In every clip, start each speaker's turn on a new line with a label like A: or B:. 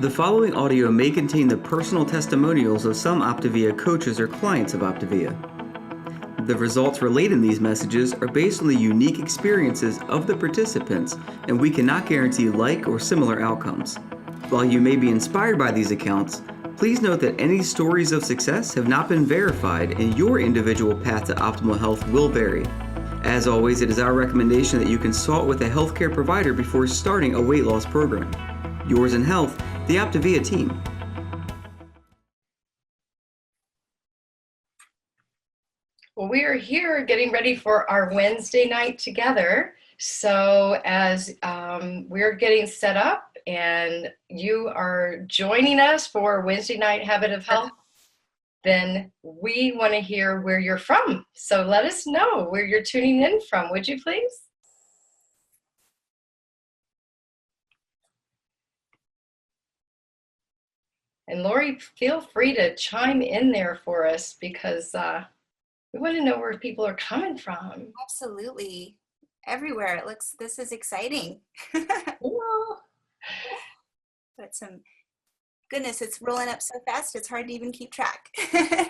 A: The following audio may contain the personal testimonials of some Optavia coaches or clients of Optavia. The results relayed in these messages are based on the unique experiences of the participants, and we cannot guarantee like or similar outcomes. While you may be inspired by these accounts, please note that any stories of success have not been verified and your individual path to optimal health will vary. As always, it is our recommendation that you consult with a healthcare provider before starting a weight loss program. Yours in health, the Optavia team.
B: Well, we are here getting ready for our Wednesday night together. So as we're getting set up and you are joining us for Wednesday night Habit of Health, then we want to hear where you're from. So let us know where you're tuning in from, would you please? And Lori, feel free to chime in there for us because we want to know where people are coming from.
C: Absolutely. Everywhere. It looks, this is exciting. But goodness, it's rolling up so fast, it's hard to even keep track.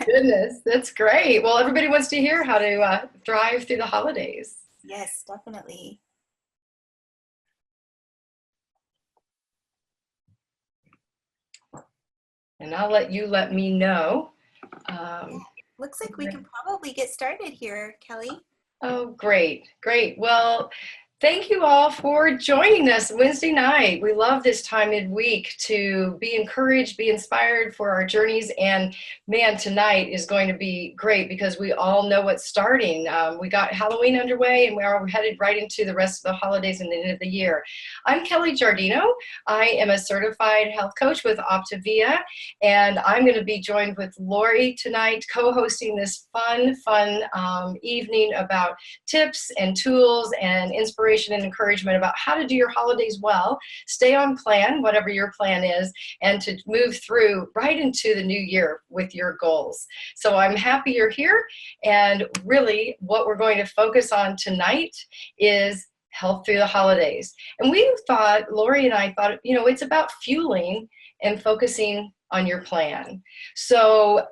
B: Goodness, that's great. Well, everybody wants to hear how to thrive through the holidays.
C: Yes, definitely.
B: And I'll let you let me know.
C: Looks like we can probably get started here, Kelly.
B: Oh, great, great. Well, thank you all for joining us Wednesday night. We love this time midweek to be encouraged, be inspired for our journeys. And man, tonight is going to be great because we all know what's starting. We got Halloween underway and we're headed right into the rest of the holidays and the end of the year. I'm Kelly Giardino. I am a certified health coach with Optavia, and I'm going to be joined with Lori tonight, co-hosting this fun evening about tips and tools and inspiration and encouragement about how to do your holidays well, stay on plan, whatever your plan is, and to move through right into the new year with your goals. So I'm happy you're here, and really what we're going to focus on tonight is health through the holidays. And we thought, Lori and I thought, you know, it's about fueling and focusing on your plan. So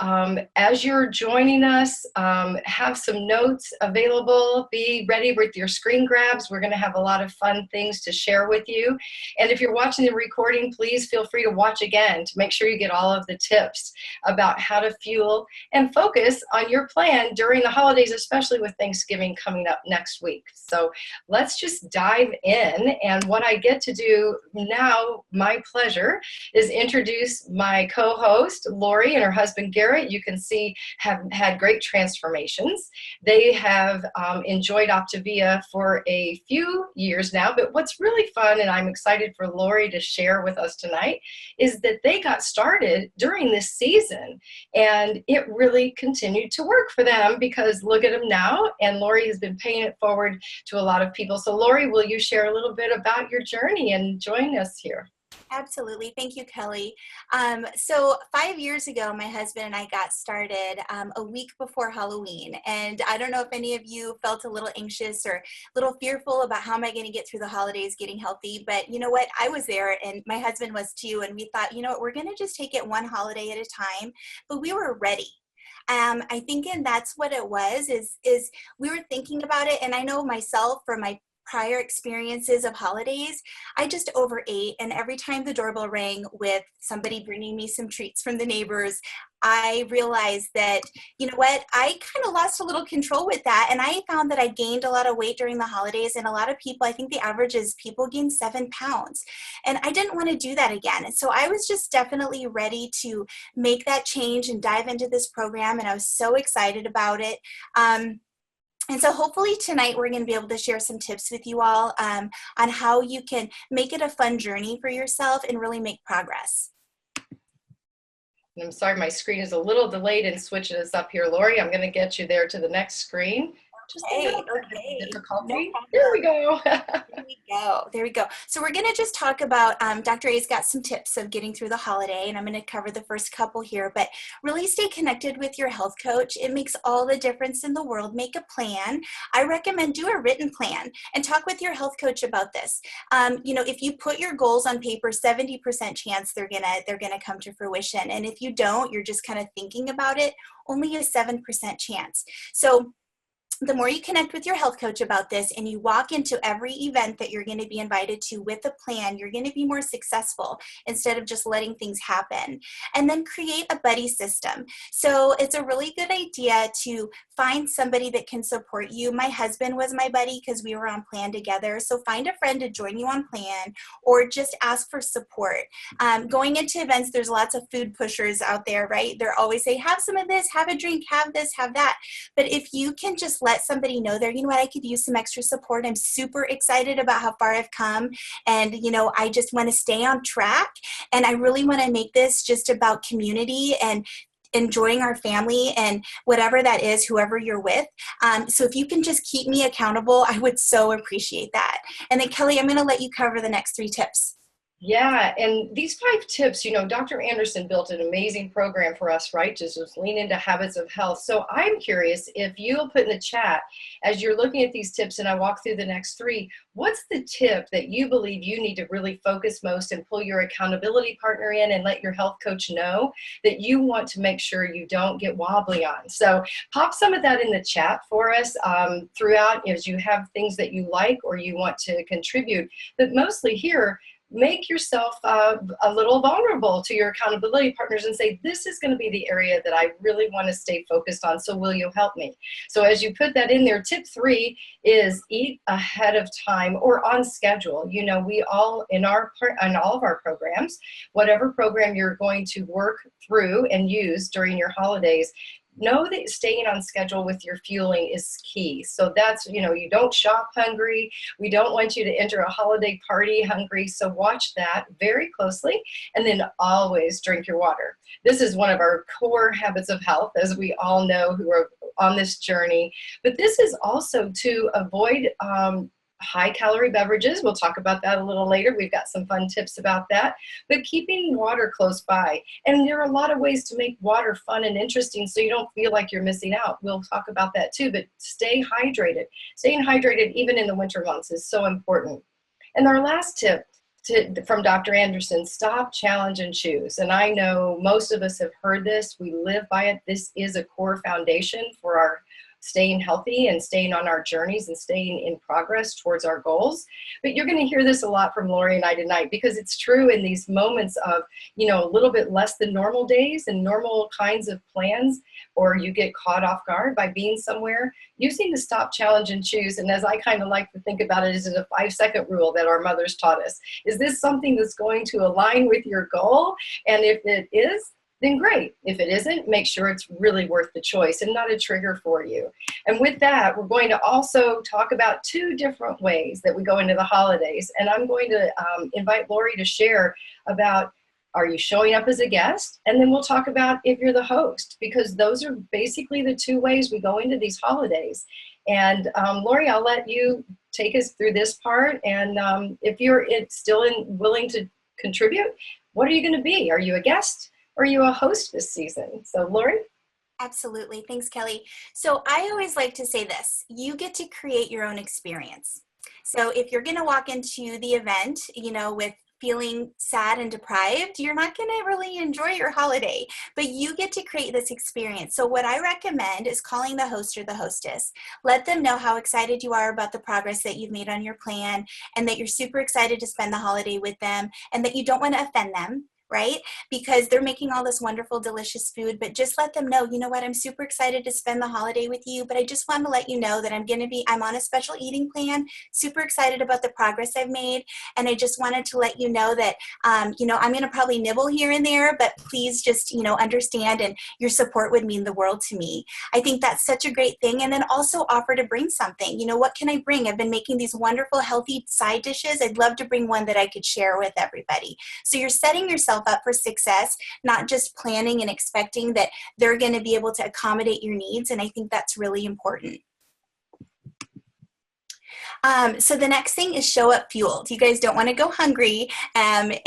B: as you're joining us, have some notes available, be ready with your screen grabs. We're gonna have a lot of fun things to share with you. And if you're watching the recording, please feel free to watch again to make sure you get all of the tips about how to fuel and focus on your plan during the holidays, especially with Thanksgiving coming up next week. So let's just dive in. And what I get to do now, my pleasure, is introduce my co-host Lori and her husband Garrett. You can see have had great transformations. They have enjoyed Optavia for a few years now, but what's really fun, and I'm excited for Lori to share with us tonight, is that they got started during this season and it really continued to work for them because look at them now, and Lori has been paying it forward to a lot of people. So Lori, will you share a little bit about your journey and join us here?
C: Absolutely. Thank you, Kelly. So 5 years ago, my husband and I got started a week before Halloween. And I don't know if any of you felt a little anxious or a little fearful about how am I going to get through the holidays getting healthy. But you know what? I was there and my husband was too. And we thought, you know what, we're going to just take it one holiday at a time. But we were ready. I think, and that's what it was, is we were thinking about it. And I know myself from my prior experiences of holidays, I just overate, and every time the doorbell rang with somebody bringing me some treats from the neighbors, I realized that, you know what, I kind of lost a little control with that, and I found that I gained a lot of weight during the holidays, and a lot of people, I think the average is people gain 7 pounds, and I didn't want to do that again. And so I was just definitely ready to make that change and dive into this program, and I was so excited about it. And so hopefully tonight we're going to be able to share some tips with you all on how you can make it a fun journey for yourself and really make progress.
B: I'm sorry, my screen is a little delayed in switching us up here. Lori, I'm going to get you there to the next screen. Just a little bit of difficulty. There we go.
C: we go. There we go. So we're going to just talk about, Dr. A's got some tips of getting through the holiday, and I'm going to cover the first couple here, but really stay connected with your health coach. It makes all the difference in the world. Make a plan. I recommend do a written plan and talk with your health coach about this. If you put your goals on paper, 70% chance they're gonna come to fruition. And if you don't, you're just kind of thinking about it, only a 7% chance. So the more you connect with your health coach about this and you walk into every event that you're going to be invited to with a plan, you're going to be more successful instead of just letting things happen. And then create a buddy system. So it's a really good idea to find somebody that can support you. My husband was my buddy because we were on plan together. So find a friend to join you on plan or just ask for support. Going into events, there's lots of food pushers out there, right? They're always say, have some of this, have a drink, have this, have that. But if you can just let somebody know there, you know what, I could use some extra support. I'm super excited about how far I've come. And, I just want to stay on track. And I really want to make this just about community and enjoying our family and whatever that is, whoever you're with. So if you can just keep me accountable, I would so appreciate that. And then Kelly, I'm going to let you cover the next 3 tips.
B: Yeah, and these 5 tips, Dr. Anderson built an amazing program for us, right? Just lean into habits of health. So I'm curious if you'll put in the chat, as you're looking at these tips and I walk through the next 3, what's the tip that you believe you need to really focus most and pull your accountability partner in and let your health coach know that you want to make sure you don't get wobbly on? So pop some of that in the chat for us throughout as you have things that you like or you want to contribute. But mostly here, make yourself a little vulnerable to your accountability partners and say, this is going to be the area that I really want to stay focused on. So will you help me? So as you put that in there, tip 3 is eat ahead of time or on schedule. We all in all of our programs, whatever program you're going to work through and use during your holidays, know that staying on schedule with your fueling is key. So that's, you don't shop hungry. We don't want you to enter a holiday party hungry. So watch that very closely. And then always drink your water. This is one of our core habits of health, as we all know who are on this journey. But this is also to avoid high calorie beverages. We'll talk about that a little later. We've got some fun tips about that, but keeping water close by. And there are a lot of ways to make water fun and interesting so you don't feel like you're missing out. We'll talk about that too, but stay hydrated. Staying hydrated even in the winter months is so important. And our last tip from Dr. Anderson, stop, challenge, and choose. And I know most of us have heard this. We live by it. This is a core foundation for our staying healthy and staying on our journeys and staying in progress towards our goals. But you're going to hear this a lot from Lori and I tonight because it's true in these moments of, a little bit less than normal days and normal kinds of plans, or you get caught off guard by being somewhere, using the stop, challenge, and choose. And as I kind of like to think about it, is it a 5-second rule that our mothers taught us? Is this something that's going to align with your goal? And if it is, then great. If it isn't, make sure it's really worth the choice and not a trigger for you. And with that, we're going to also talk about 2 different ways that we go into the holidays. And I'm going to invite Lori to share about, are you showing up as a guest? And then we'll talk about if you're the host, because those are basically the 2 ways we go into these holidays. And Lori, I'll let you take us through this part. And if you're still willing to contribute, what are you going to be? Are you a guest? Or are you a host this season? So Lori?
C: Absolutely. Thanks, Kelly. So I always like to say this, you get to create your own experience. So if you're going to walk into the event, with feeling sad and deprived, you're not going to really enjoy your holiday, but you get to create this experience. So what I recommend is calling the host or the hostess. Let them know how excited you are about the progress that you've made on your plan and that you're super excited to spend the holiday with them and that you don't want to offend them. Right? Because they're making all this wonderful, delicious food, but just let them know, you know what, I'm super excited to spend the holiday with you, but I just want to let you know that I'm on a special eating plan, super excited about the progress I've made, and I just wanted to let you know that, I'm going to probably nibble here and there, but please just, understand, and your support would mean the world to me. I think that's such a great thing, and then also offer to bring something. What can I bring? I've been making these wonderful, healthy side dishes. I'd love to bring one that I could share with everybody. So you're setting yourself up for success, not just planning and expecting that they're going to be able to accommodate your needs. And I think that's really important. So the next thing is show up fueled. You guys don't want to go hungry and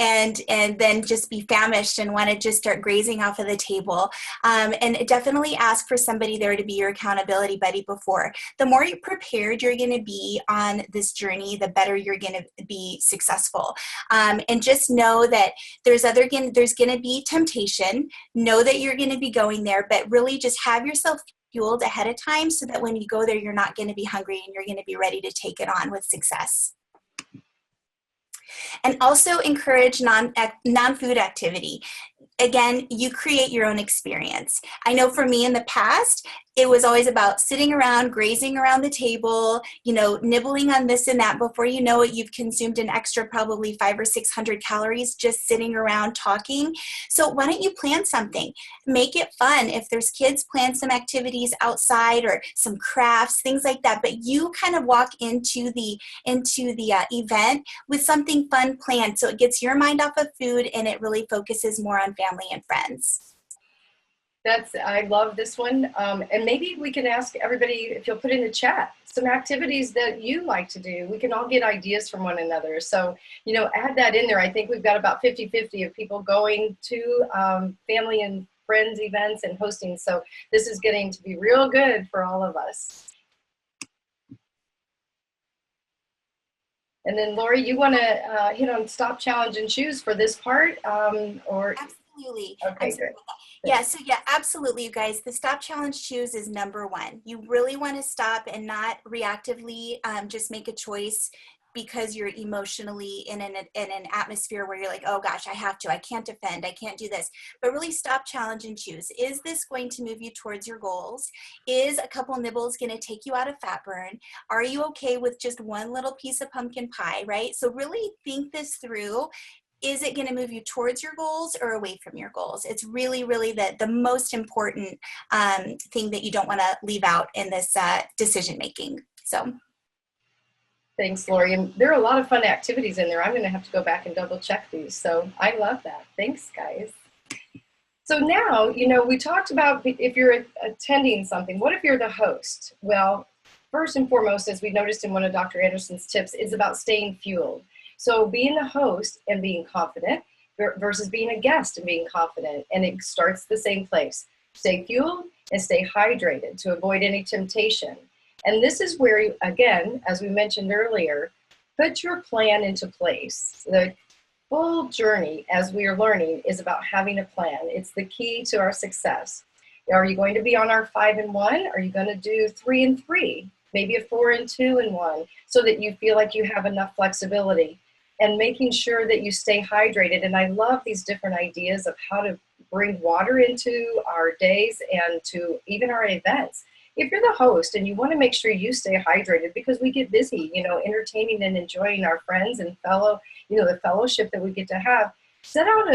C: then just be famished and want to just start grazing off of the table. And definitely ask for somebody there to be your accountability buddy before. The more prepared you're going to be on this journey, the better you're going to be successful. And just know that there's going to be temptation. Know that you're going to be going there, but really just have yourself fueled ahead of time so that when you go there, you're not going to be hungry and you're going to be ready to take it on with success. And also encourage non-food activity. Again, you create your own experience. I know for me in the past, it was always about sitting around, grazing around the table, nibbling on this and that. Before you know it, you've consumed an extra probably 500 or 600 calories just sitting around talking. So why don't you plan something? Make it fun. If there's kids, plan some activities outside or some crafts, things like that. But you kind of walk into the event with something fun planned. So it gets your mind off of food and it really focuses more on family and friends.
B: I love this one. And maybe we can ask everybody if you'll put in the chat some activities that you like to do. We can all get ideas from one another. So, add that in there. I think we've got about 50-50 of people going to family and friends events and hosting. So this is getting to be real good for all of us. And then Lori, you want to hit on stop, challenge, and choose for this part, or?
C: Absolutely.
B: Okay,
C: Absolutely.
B: good.
C: Yeah, absolutely, you guys. The stop, challenge, choose is number one. You really want to stop and not reactively just make a choice because you're emotionally in an atmosphere where you're like, oh gosh, I can't defend, I can't do this. But really stop, challenge, and choose. Is this going to move you towards your goals? Is a couple nibbles going to take you out of fat burn? Are you okay with just one little piece of pumpkin pie, right? So really think this through. Is it going to move you towards your goals or away from your goals? It's really, really the most important thing that you don't want to leave out in this decision making. So.
B: Thanks, Lori. And there are a lot of fun activities in there. I'm going to have to go back and double check these. So I love that. Thanks, guys. So now, we talked about if you're attending something, what if you're the host? Well, first and foremost, as we noticed in one of Dr. Anderson's tips, is about staying fueled. So being the host and being confident versus being a guest and being confident. And it starts the same place. Stay fueled and stay hydrated to avoid any temptation. And this is where, again, as we mentioned earlier, put your plan into place. The full journey, as we are learning, is about having a plan. It's the key to our success. Are you going to be on our 5 and 1? Are you going to do 3 and 3? Maybe a 4 and 2 and 1, so that you feel like you have enough flexibility. And making sure that you stay hydrated. And I love these different ideas of how to bring water into our days and to even our events. If you're the host and you want to make sure you stay hydrated, because we get busy, entertaining and enjoying our friends and the fellowship that we get to have, set out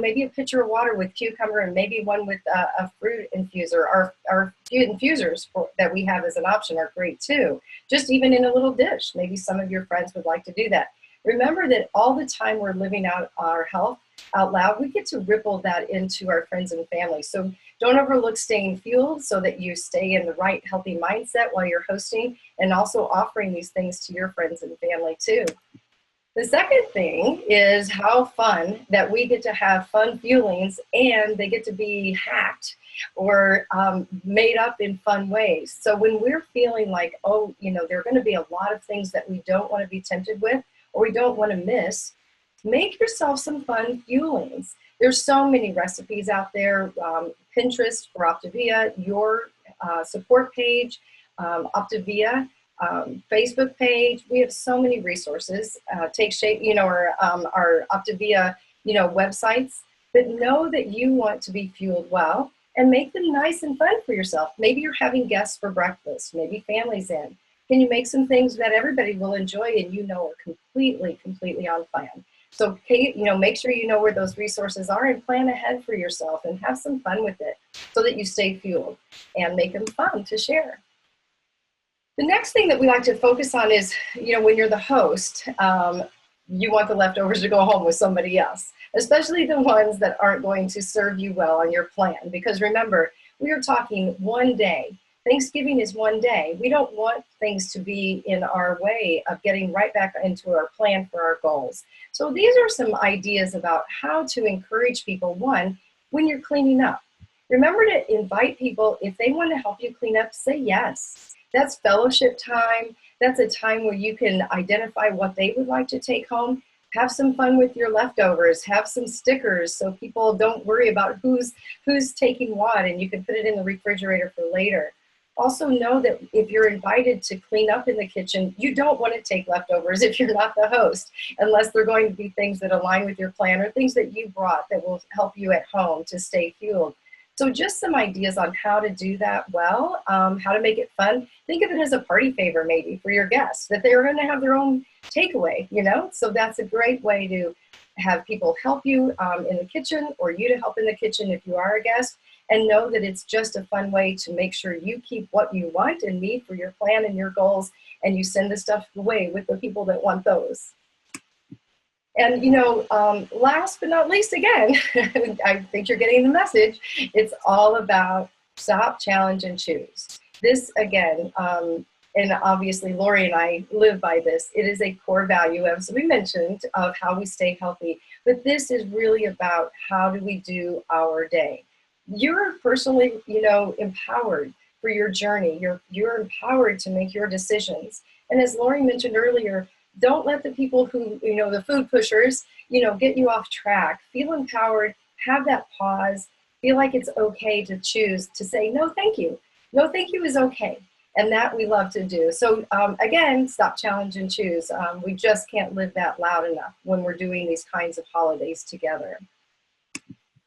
B: maybe a pitcher of water with cucumber and maybe one with a fruit infuser. Our infusers that we have as an option are great too. Just even in a little dish. Maybe some of your friends would like to do that. Remember that all the time we're living out our health out loud, we get to ripple that into our friends and family. So don't overlook staying fueled so that you stay in the right healthy mindset while you're hosting, and also offering these things to your friends and family too. The second thing is how fun that we get to have fun feelings, and they get to be hacked or made up in fun ways. So when we're feeling like, there are going to be a lot of things that we don't want to be tempted with, or we don't want to miss, make yourself some fun fuelings. There's so many recipes out there. Pinterest for Optavia, your support page, Optavia, Facebook page. We have so many resources. Take shape, our Optavia, websites. But know that you want to be fueled well and make them nice and fun for yourself. Maybe you're having guests for breakfast. Maybe family's in. Can you make some things that everybody will enjoy and are completely on plan? So, make sure you know where those resources are and plan ahead for yourself and have some fun with it so that you stay fueled and make them fun to share. The next thing that we like to focus on is, when you're the host, you want the leftovers to go home with somebody else, especially the ones that aren't going to serve you well on your plan. Because remember, we are talking one day. Thanksgiving is one day. We don't want things to be in our way of getting right back into our plan for our goals. So these are some ideas about how to encourage people. One, when you're cleaning up, remember to invite people. If they want to help you clean up, say yes. That's fellowship time. That's a time where you can identify what they would like to take home. Have some fun with your leftovers. Have some stickers so people don't worry about who's taking what, and you can put it in the refrigerator for later. Also know that if you're invited to clean up in the kitchen, you don't want to take leftovers if you're not the host, unless they're going to be things that align with your plan or things that you brought that will help you at home to stay fueled. So just some ideas on how to do that well, how to make it fun. Think of it as a party favor maybe for your guests, that they're going to have their own takeaway, you know? So that's a great way to have people help you in the kitchen, or you to help in the kitchen if you are a guest, and know that it's just a fun way to make sure you keep what you want and need for your plan and your goals, and you send the stuff away with the people that want those. And, you know, last but not least, again, I think you're getting the message. It's all about stop, challenge, and choose. This, again, and obviously Lori and I live by this. It is a core value, as we mentioned, of how we stay healthy. But this is really about how do we do our day. You're personally, you know, empowered for your journey. You're empowered to make your decisions. And as Lori mentioned earlier, don't let the people who, you know, the food pushers, you know, get you off track. Feel empowered, have that pause, feel like it's okay to choose to say, no, thank you. No, thank you is okay. And that we love to do. So again, stop, challenge, and choose. We just can't live that loud enough when we're doing these kinds of holidays together.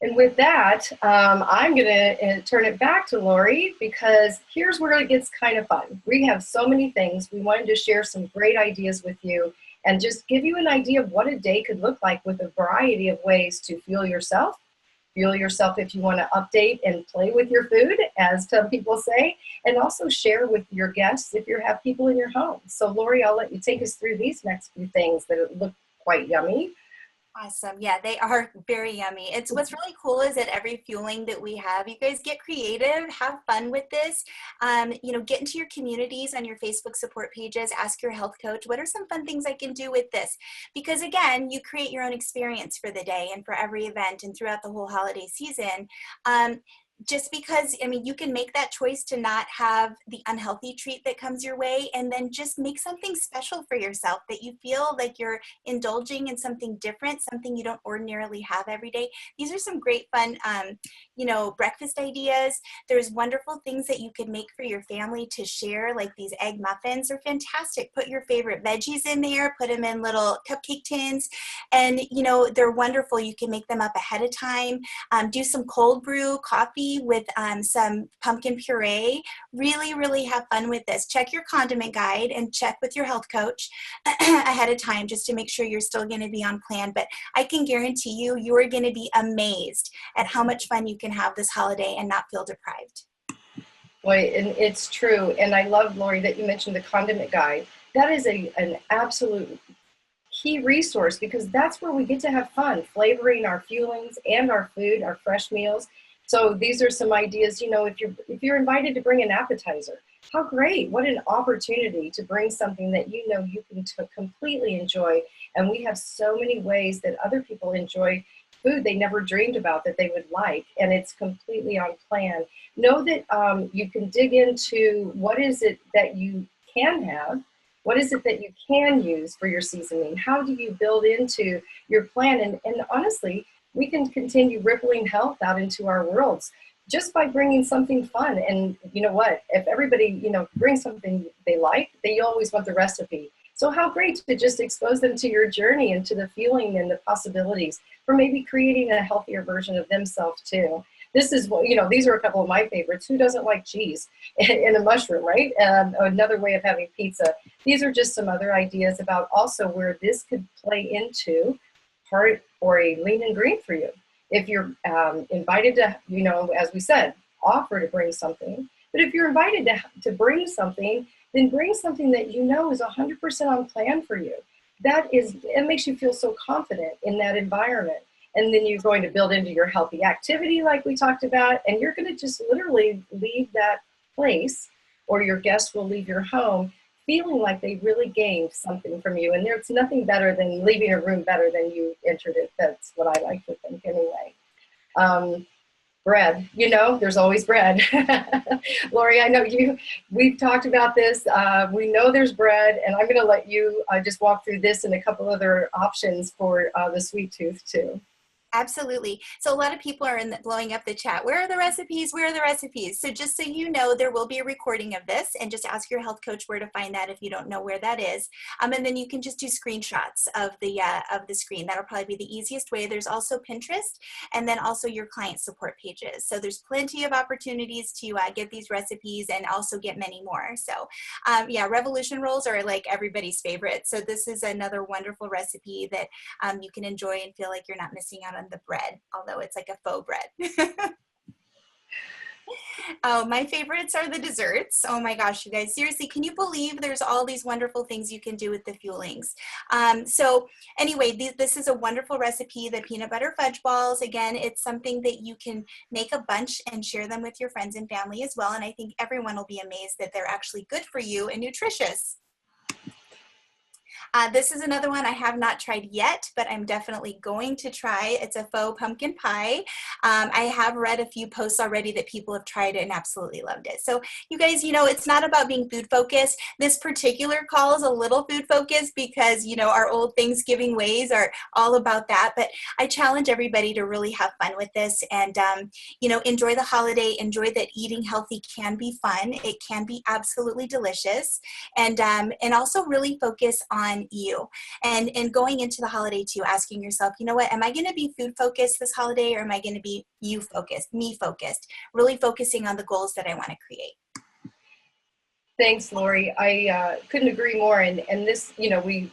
B: And with that, I'm going to turn it back to Lori, because here's where it gets kind of fun. We have so many things. We wanted to share some great ideas with you and just give you an idea of what a day could look like with a variety of ways to fuel yourself. Fuel yourself if you want to update and play with your food, as some people say, and also share with your guests if you have people in your home. So Lori, I'll let you take us through these next few things that look quite yummy.
C: Awesome. Yeah, they are very yummy. It's what's really cool is that every fueling that we have, you guys get creative, have fun with this. You know, get into your communities on your Facebook support pages, ask your health coach, what are some fun things I can do with this? Because again, you create your own experience for the day and for every event and throughout the whole holiday season. Just because, I mean, you can make that choice to not have the unhealthy treat that comes your way, and then just make something special for yourself that you feel like you're indulging in something different, something you don't ordinarily have every day. These are some great fun, you know, breakfast ideas. There's wonderful things that you could make for your family to share, like these egg muffins are fantastic. Put your favorite veggies in there, put them in little cupcake tins, and, you know, they're wonderful. You can make them up ahead of time. Do some cold brew coffee with some pumpkin puree. Really, really have fun with this. Check your condiment guide and check with your health coach ahead of time just to make sure you're still going to be on plan. But I can guarantee you, you are going to be amazed at how much fun you can have this holiday and not feel deprived.
B: Boy, and it's true. And I love, Lori, that you mentioned the condiment guide. That is an absolute key resource, because that's where we get to have fun, flavoring our fuelings and our food, our fresh meals. So these are some ideas, you know, if you're invited to bring an appetizer, how great, what an opportunity to bring something that you know you can completely enjoy. And we have so many ways that other people enjoy food they never dreamed about that they would like, and it's completely on plan. Know that you can dig into what is it that you can have, what is it that you can use for your seasoning, how do you build into your plan, and honestly, we can continue rippling health out into our worlds just by bringing something fun. And you know what, if everybody, you know, brings something they like, they always want the recipe. So how great to just expose them to your journey and to the feeling and the possibilities for maybe creating a healthier version of themselves too. This is what, you know, these are a couple of my favorites. Who doesn't like cheese and a mushroom, right? Another way of having pizza. These are just some other ideas about also where this could play into part or a lean and green for you. If you're invited to, you know, as we said, offer to bring something. But if you're invited to bring something, then bring something that you know is 100% on plan for you. It makes you feel so confident in that environment. And then you're going to build into your healthy activity like we talked about, and you're going to just literally leave that place, or your guests will leave your home feeling like they really gained something from you. And there's nothing better than leaving a room better than you entered it. That's what I like to think anyway. Bread, there's always bread. Lori, I know we've talked about this. We know there's bread, and I'm going to let you just walk through this and a couple other options for the sweet tooth too.
C: Absolutely. So a lot of people are blowing up the chat. Where are the recipes? Where are the recipes? So just so you know, there will be a recording of this, and just ask your health coach where to find that if you don't know where that is. And then you can just do screenshots of the screen. That'll probably be the easiest way. There's also Pinterest, and then also your client support pages. So there's plenty of opportunities to get these recipes and also get many more. So yeah, revolution rolls are like everybody's favorite. So this is another wonderful recipe that you can enjoy and feel like you're not missing out on the bread, although it's like a faux bread. Oh, my favorites are the desserts. Oh my gosh, you guys, seriously, can you believe there's all these wonderful things you can do with the fuelings? So anyway, this is a wonderful recipe, the peanut butter fudge balls. Again, it's something that you can make a bunch and share them with your friends and family as well. And I think everyone will be amazed that they're actually good for you and nutritious. This is another one I have not tried yet, but I'm definitely going to try. It's a faux pumpkin pie. I have read a few posts already that people have tried it and absolutely loved it. So you guys, it's not about being food focused. This particular call is a little food focused because, our old Thanksgiving ways are all about that. But I challenge everybody to really have fun with this and, enjoy the holiday, enjoy that eating healthy can be fun. It can be absolutely delicious. And also really focus on you and going into the holiday too, asking yourself, what, am I going to be food focused this holiday, or am I going to be you focused, me focused, really focusing on the goals that I want to create.
B: Thanks, Lori. I couldn't agree more. And this, we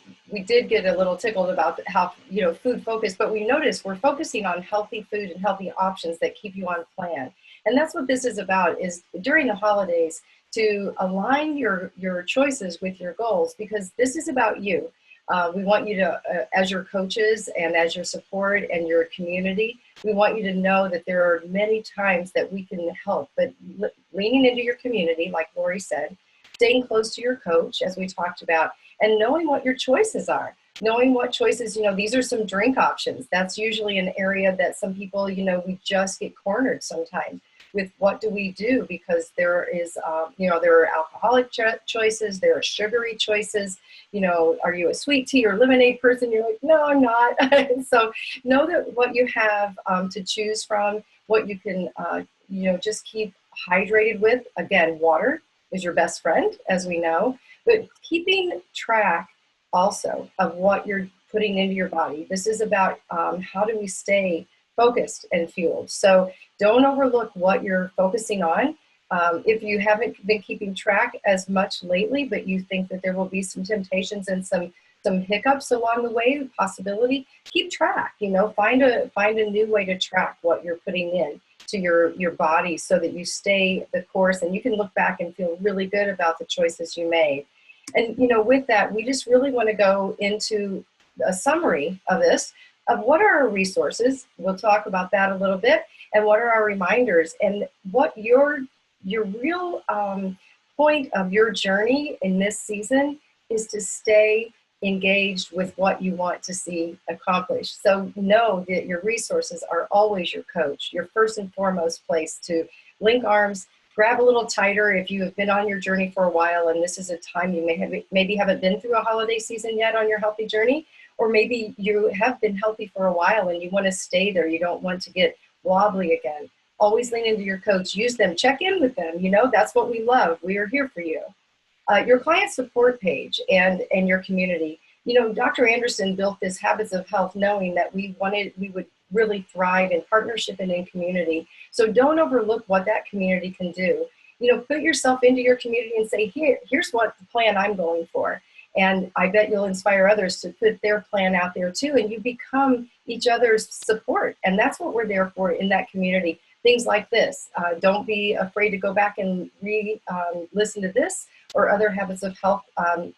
B: did get a little tickled about how, food focused, but we noticed we're focusing on healthy food and healthy options that keep you on plan. And that's what this is about, is during the holidays to align your choices with your goals, because this is about you. We want you to, as your coaches and as your support and your community, we want you to know that there are many times that we can help, but leaning into your community, like Lori said, staying close to your coach, as we talked about, and knowing what your choices are. Knowing what choices, these are some drink options. That's usually an area that some people, we just get cornered sometimes with what do we do, because there is, there are alcoholic choices, there are sugary choices. Are you a sweet tea or lemonade person? You're like, no, I'm not. So know that what you have to choose from, what you can, just keep hydrated with. Again, water is your best friend, as we know, but keeping track also of what you're putting into your body. This is about how do we stay focused and fueled. So don't overlook what you're focusing on. If you haven't been keeping track as much lately, but you think that there will be some temptations and some hiccups along the way, possibility, keep track, find a new way to track what you're putting in to your body so that you stay the course and you can look back and feel really good about the choices you made. And, with that, we just really want to go into a summary of this, of what are our resources. We'll talk about that a little bit, and what are our reminders, and what your real point of your journey in this season is to stay engaged with what you want to see accomplished. So know that your resources are always your coach, your first and foremost place to link arms, grab a little tighter if you have been on your journey for a while and this is a time you maybe haven't been through a holiday season yet on your healthy journey, or maybe you have been healthy for a while and you want to stay there. You don't want to get wobbly again. Always lean into your coach, use them, check in with them. That's what we love. We are here for you. Your client support page and your community. Dr. Anderson built this Habits of Health knowing that we would really thrive in partnership and in community. So don't overlook what that community can do. Put yourself into your community and say, here's what the plan I'm going for. And I bet you'll inspire others to put their plan out there too. And you become each other's support. And that's what we're there for in that community. Things like this. Don't be afraid to go back and listen to this or other Habits of Health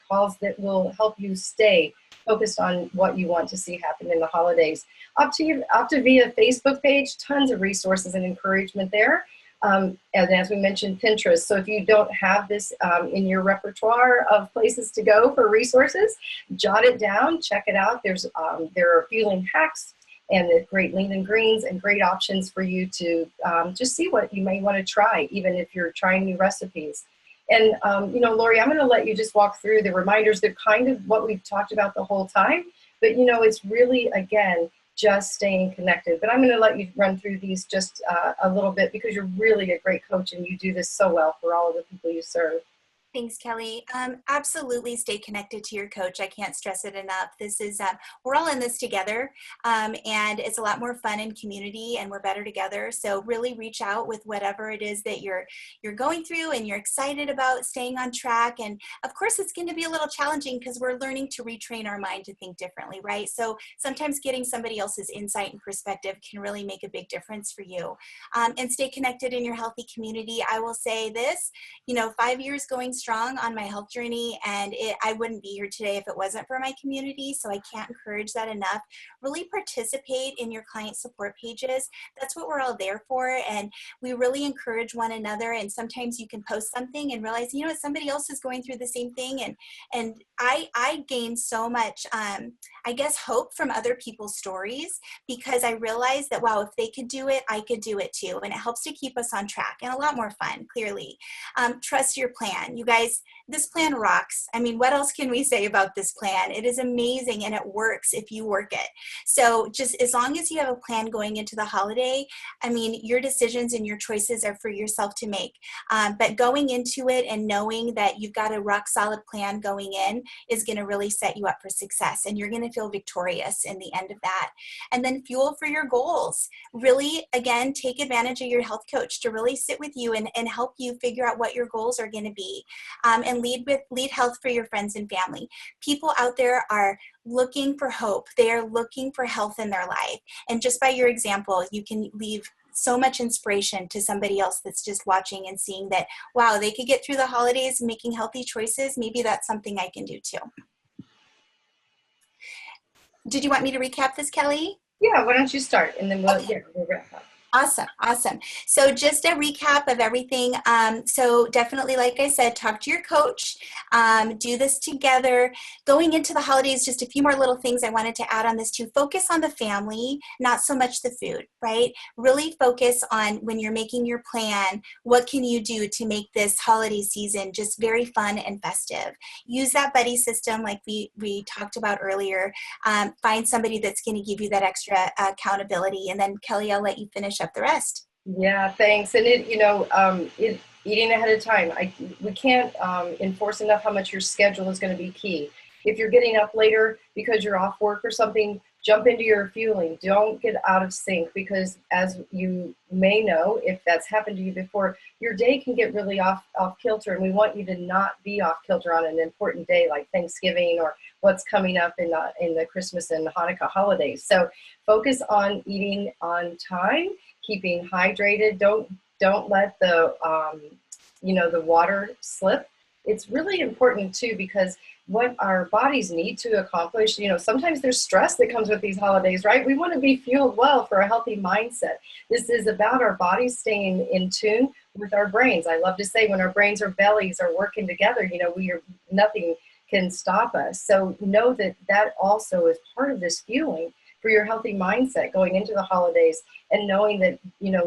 B: calls that will help you stay focused on what you want to see happen in the holidays. Optavia Facebook page, tons of resources and encouragement there. And as we mentioned, Pinterest. So if you don't have this in your repertoire of places to go for resources, jot it down, check it out. There are fueling hacks and the great lean and greens and great options for you to just see what you may want to try, even if you're trying new recipes. And, Lori, I'm going to let you just walk through the reminders. They're kind of what we've talked about the whole time, but, it's really, again, just staying connected. But I'm going to let you run through these just a little bit because you're really a great coach and you do this so well for all of the people you serve.
C: Thanks, Kelly. Absolutely stay connected to your coach. I can't stress it enough. This is, we're all in this together, and it's a lot more fun in community and we're better together. So really reach out with whatever it is that you're going through and you're excited about staying on track. And of course, it's going to be a little challenging because we're learning to retrain our mind to think differently, right? So sometimes getting somebody else's insight and perspective can really make a big difference for you. And stay connected in your healthy community. I will say this, 5 years going strong on my health journey, and I wouldn't be here today if it wasn't for my community. So I can't encourage that enough. Really participate in your client support pages. That's what we're all there for. And we really encourage one another. And sometimes you can post something and realize, somebody else is going through the same thing. And I gain so much, hope from other people's stories because I realized that, wow, if they could do it, I could do it too. And it helps to keep us on track and a lot more fun, clearly. Trust your plan. You guys, this plan rocks. I mean, what else can we say about this plan? It is amazing and it works if you work it. So just as long as you have a plan going into the holiday, your decisions and your choices are for yourself to make. But going into it and knowing that you've got a rock solid plan going in is going to really set you up for success, and you're going to feel victorious in the end of that. And then fuel for your goals. Really, again, take advantage of your health coach to really sit with you and help you figure out what your goals are going to be, and lead health for your friends and family. People out there are looking for hope. They are looking for health in their life. And just by your example, you can leave so much inspiration to somebody else that's just watching and seeing that, wow, they could get through the holidays making healthy choices. Maybe that's something I can do too. Did you want me to recap this, Kelly?
B: Yeah, why don't you start and then we'll wrap up.
C: Awesome. So just a recap of everything. So definitely, like I said, talk to your coach, do this together. Going into the holidays, just a few more little things I wanted to add on this too. Focus on the family, not so much the food, right? Really focus on when you're making your plan, what can you do to make this holiday season just very fun and festive? Use that buddy system like we talked about earlier. Find somebody that's going to give you that extra accountability. And then Kelly, I'll let you finish up the rest.
B: Yeah, thanks. And eating ahead of time. We can't enforce enough how much your schedule is going to be key. If you're getting up later because you're off work or something, jump into your fueling. Don't get out of sync because, as you may know, if that's happened to you before, your day can get really off kilter, and we want you to not be off kilter on an important day like Thanksgiving or what's coming up in the Christmas and Hanukkah holidays. So focus on eating on time, keeping hydrated. Don't let the the water slip. It's really important too because what our bodies need to accomplish, sometimes there's stress that comes with these holidays, right? We want to be fueled well for a healthy mindset. This is about our bodies staying in tune with our brains. I love to say when our brains or bellies are working together, nothing can stop us. So know that also is part of this fueling for your healthy mindset going into the holidays, and knowing that,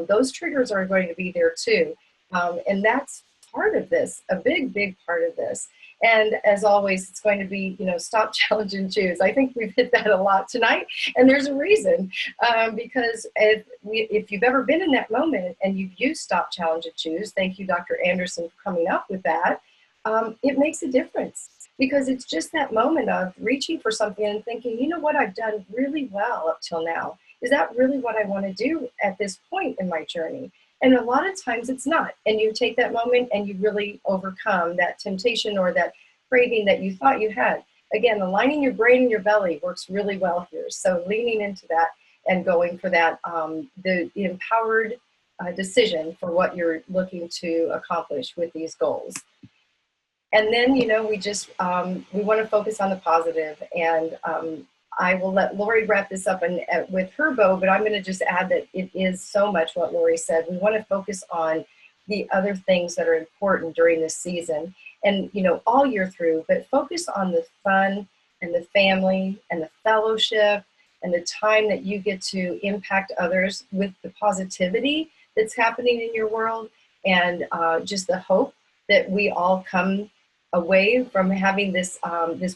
B: those triggers are going to be there too. And that's part of this, a big, big part of this. And as always, it's going to be, stop, challenge, and choose. I think we've hit that a lot tonight, and there's a reason, because if you've ever been in that moment and you've used stop, challenge, and choose, thank you, Dr. Anderson, for coming up with that, it makes a difference. Because it's just that moment of reaching for something and thinking, you know what, I've done really well up till now. Is that really what I want to do at this point in my journey? And a lot of times it's not. And you take that moment and you really overcome that temptation or that craving that you thought you had. Again, aligning your brain and your belly works really well here. So leaning into that and going for that, the empowered decision for what you're looking to accomplish with these goals. And then, we just, we want to focus on the positive. And I will let Lori wrap this up with her bow, but I'm going to just add that it is so much what Lori said. We want to focus on the other things that are important during this season and, all year through, but focus on the fun and the family and the fellowship and the time that you get to impact others with the positivity that's happening in your world, and just the hope that we all come away from having this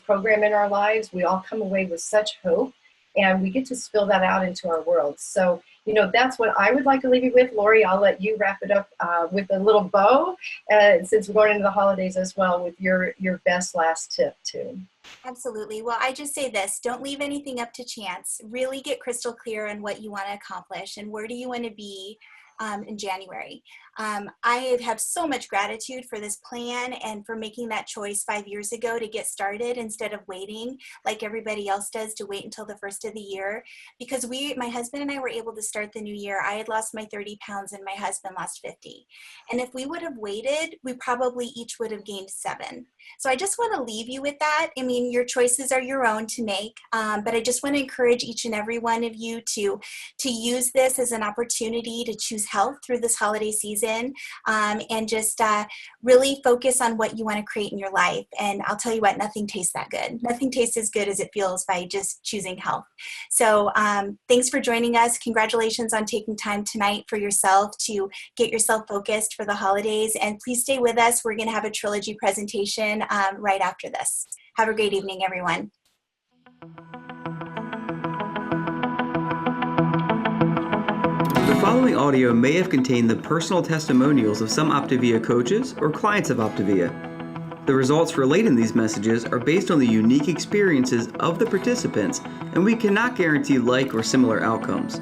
B: program in our lives. We all come away with such hope, and we get to spill that out into our world. So, that's what I would like to leave you with. Lori, I'll let you wrap it up with a little bow, since we're going into the holidays as well, with your best last tip too.
C: Absolutely. Well, I just say this, don't leave anything up to chance. Really get crystal clear on what you want to accomplish and where do you want to be in January. I have so much gratitude for this plan and for making that choice 5 years ago to get started instead of waiting like everybody else does to wait until the first of the year. Because my husband and I were able to start the new year. I had lost my 30 pounds and my husband lost 50. And if we would have waited, we probably each would have gained 7. So I just want to leave you with that. I mean, your choices are your own to make, but I just want to encourage each and every one of you to use this as an opportunity to choose health through this holiday season, and just really focus on what you want to create in your life. And I'll tell you what, nothing tastes that good. Nothing tastes as good as it feels by just choosing health. So thanks for joining us. Congratulations on taking time tonight for yourself to get yourself focused for the holidays. And please stay with us. We're going to have a trilogy presentation right after this. Have a great evening, everyone.
A: The following audio may have contained the personal testimonials of some Optavia coaches or clients of Optavia. The results relayed in these messages are based on the unique experiences of the participants, and we cannot guarantee like or similar outcomes.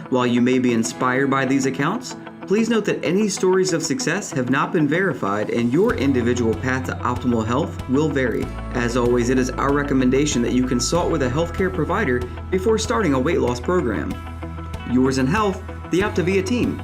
A: While you may be inspired by these accounts, please note that any stories of success have not been verified and your individual path to optimal health will vary. As always, it is our recommendation that you consult with a healthcare provider before starting a weight loss program. Yours in health, the Optavia team.